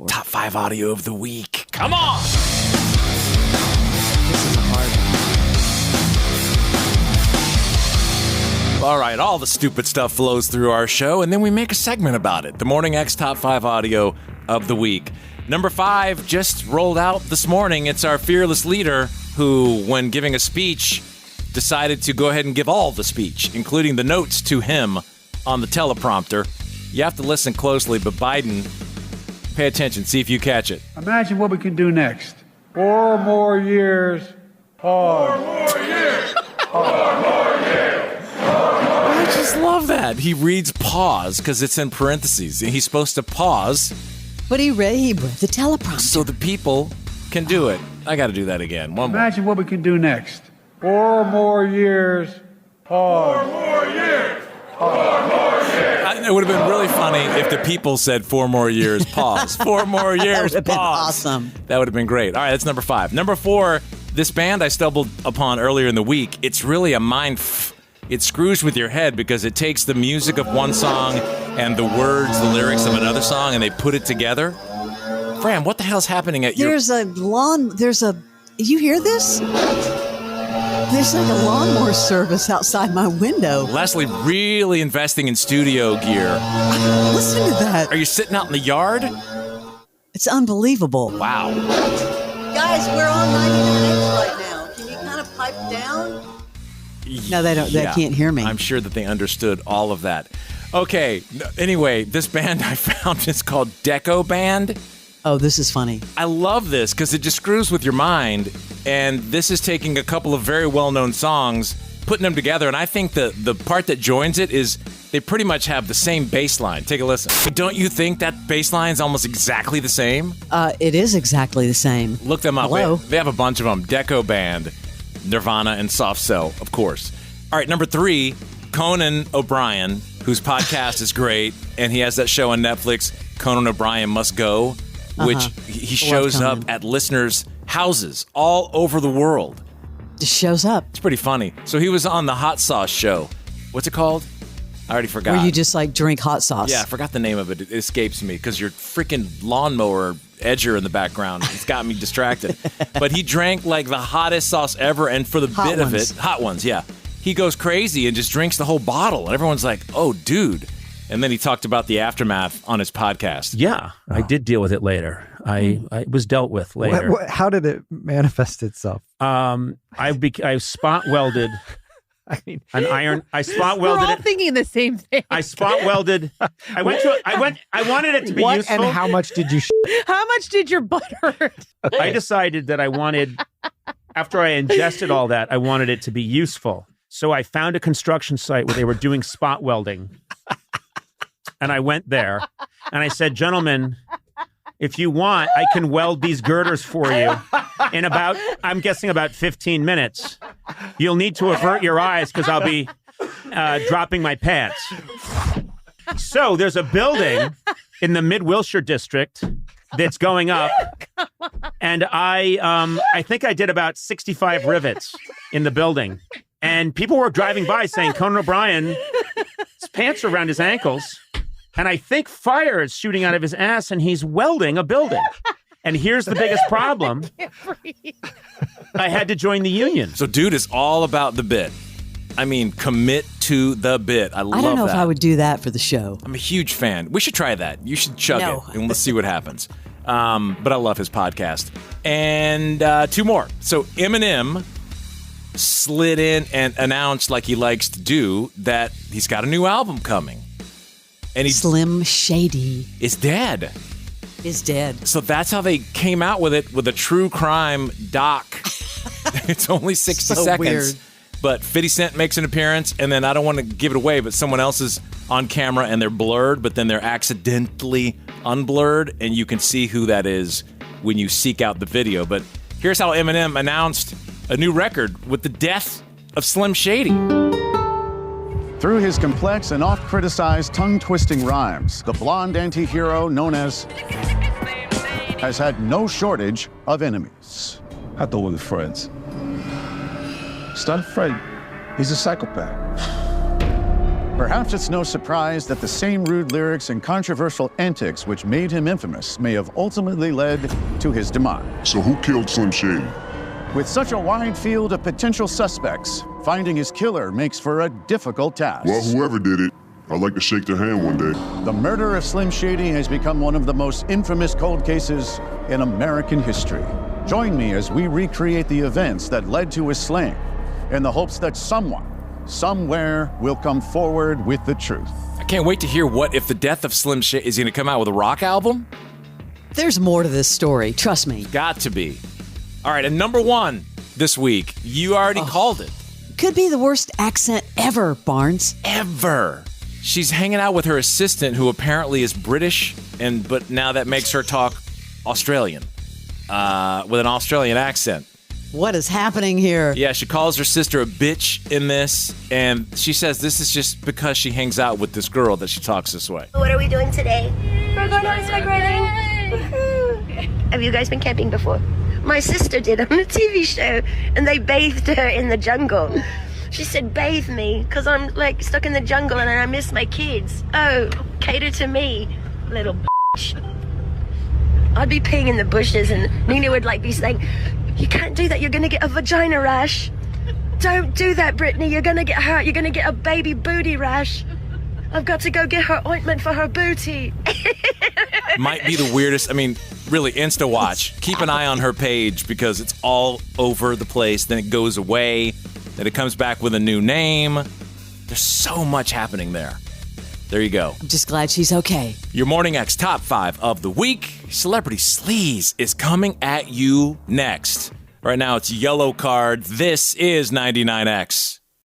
Top 5 audio of the week. Come on! This is hard. All right, all the stupid stuff flows through our show, and then we make a segment about it. The Morning X Top 5 audio of the week. Number 5 just rolled out this morning. It's our fearless leader who, when giving a speech, decided to go ahead and give all the speech, including the notes to him on the teleprompter. You have to listen closely, but Biden, pay attention, see if you catch it. Imagine what we can do next. 4 more years. Pause. 4 more years. 4 more years. 4 more I just love that. He reads pause because it's in parentheses. He's supposed to pause. But he read the teleprompter. So the people can do it. I got to do that again. One more. Imagine what we can do next. 4 more years. Pause. 4 more years. 4 more years. It would have been really funny if the people said 4 more years, pause. 4 more years, That would have been pause. awesome. That would have been great. All right, that's number 5. Number 4, this band I stumbled upon earlier in the week. It's really a it screws with your head because it takes the music of one song and the words, the lyrics of another song, and they put it together. Fram, what the hell's happening at your... You hear this? There's like a lawnmower service outside my window. Leslie really investing in studio gear. Listen to that. Are you sitting out in the yard? It's unbelievable. Wow. Guys, we're on 99X right now. Can you kind of pipe down? No, they don't. They can't hear me. I'm sure that they understood all of that. Okay. Anyway, this band I found is called Deco Band. Oh, this is funny. I love this because it just screws with your mind. And this is taking a couple of very well-known songs, putting them together. And I think the part that joins it is they pretty much have the same bass line. Take a listen. Don't you think that bass line is almost exactly the same? It is exactly the same. Look them up. Hello? They have a bunch of them. Deco Band, Nirvana, and Soft Cell, of course. All right, number 3, Conan O'Brien, whose podcast is great. And he has that show on Netflix, Conan O'Brien Must Go, which he shows up at listeners' houses all over the world. Just shows up. It's pretty funny. So he was on the hot sauce show. What's it called? I already forgot. Where you just like drink hot sauce. Yeah, I forgot the name of it. It escapes me because your freaking lawnmower edger in the background. It's got me distracted. But he drank like the hottest sauce ever, and for the bit of it, hot ones, yeah. He goes crazy and just drinks the whole bottle. And everyone's like, oh, dude. And then he talked about the aftermath on his podcast. Yeah, I did deal with it later. I was dealt with later. How did it manifest itself? I spot welded. I mean, an iron. I spot welded. We're all it. thinking the same thing. I spot welded. I wanted it to be what useful. and how much did you? How much did your butt hurt? I decided that I wanted, after I ingested all that, I wanted it to be useful. So I found a construction site where they were doing spot welding. And I went there and I said, gentlemen, if you want, I can weld these girders for you in about, I'm guessing about 15 minutes. You'll need to avert your eyes because I'll be dropping my pants. So there's a building in the Mid-Wilshire district that's going up. And I think I did about 65 rivets in the building. And people were driving by saying, Conan O'Brien, his pants are around his ankles. And I think fire is shooting out of his ass and he's welding a building. And here's the biggest problem. I had to join the union. So dude is all about the bit. I mean, commit to the bit. I love that. I don't know if I would do that for the show. I'm a huge fan. We should try that. You should chug it and let's see what happens. But I love his podcast. And 2 more. So Eminem slid in and announced, like he likes to do, that he's got a new album coming. And Slim Shady is dead. Is dead. So that's how they came out with it, with a true crime doc. It's only 60 seconds. Weird. But 50 Cent makes an appearance, and then I don't want to give it away, but someone else is on camera and they're blurred, but then they're accidentally unblurred, and you can see who that is when you seek out the video. But here's how Eminem announced a new record with the death of Slim Shady. Through his complex and oft-criticized tongue-twisting rhymes, the blonde anti-hero known as has had no shortage of enemies. I thought we were friends. He's not a friend. He's a psychopath. Perhaps it's no surprise that the same rude lyrics and controversial antics which made him infamous may have ultimately led to his demise. So who killed Slim Shady? With such a wide field of potential suspects, finding his killer makes for a difficult task. Well, whoever did it, I'd like to shake their hand one day. The murder of Slim Shady has become one of the most infamous cold cases in American history. Join me as we recreate the events that led to his slaying, in the hopes that someone, somewhere, will come forward with the truth. I can't wait to hear what if the death of Slim Shady is going to come out with a rock album? There's more to this story, trust me. Got to be. All right, and number one this week, you already called it. Could be the worst accent ever, Barnes. Ever. She's hanging out with her assistant, who apparently is British, but now that makes her talk Australian, with an Australian accent. What is happening here? Yeah, she calls her sister a bitch in this, and she says this is just because she hangs out with this girl that she talks this way. What are we doing today? We're going horseback riding. Have you guys been camping before? My sister did on a TV show, and they bathed her in the jungle. She said, bathe me, because I'm like stuck in the jungle and I miss my kids. Oh, cater to me, little bitch. I'd be peeing in the bushes and Nina would like be saying, you can't do that, you're going to get a vagina rash. Don't do that, Britney, you're going to get hurt, you're going to get a baby booty rash. I've got to go get her ointment for her booty. Might be the weirdest, really, Insta watch. Keep an eye on her page because it's all over the place. Then it goes away. Then it comes back with a new name. There's so much happening there. There you go. I'm just glad she's okay. Your Morning X Top 5 of the week. Celebrity Sleaze is coming at you next. Right now, it's Yellow Card. This is 99X.